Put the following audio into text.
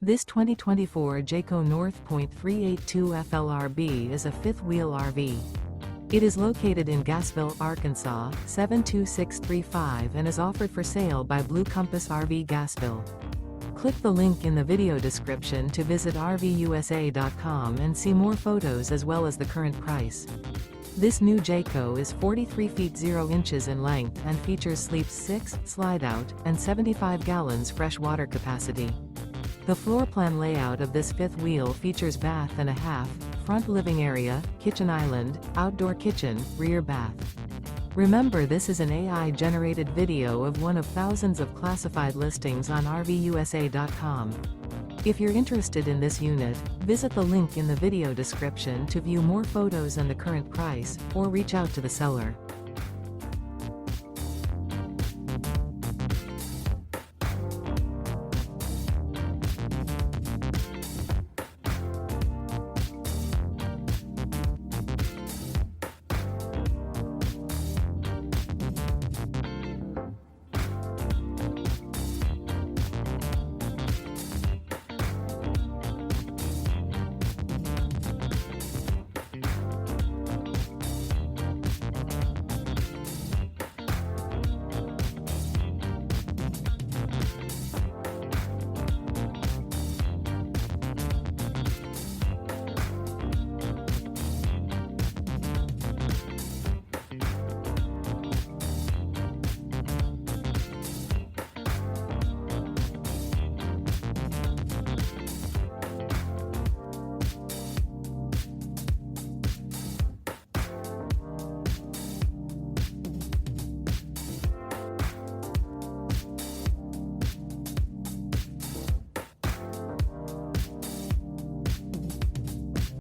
This 2024 Jayco North Point 382 FLRB is a fifth-wheel RV. It is located in Gassville, Arkansas, 72635 and is offered for sale by Blue Compass RV Gassville. Click the link in the video description to visit RVUSA.com and see more photos as well as the current price. This new Jayco is 43 feet 0 inches in length and features sleeps 6, Slideout, and 75 gallons fresh water capacity. The floor plan layout of this fifth wheel features bath and a half, front living area, kitchen island, outdoor kitchen, rear bath. Remember, this is an AI-generated video of one of thousands of classified listings on RVUSA.com. If you're interested in this unit, visit the link in the video description to view more photos and the current price, or reach out to the seller.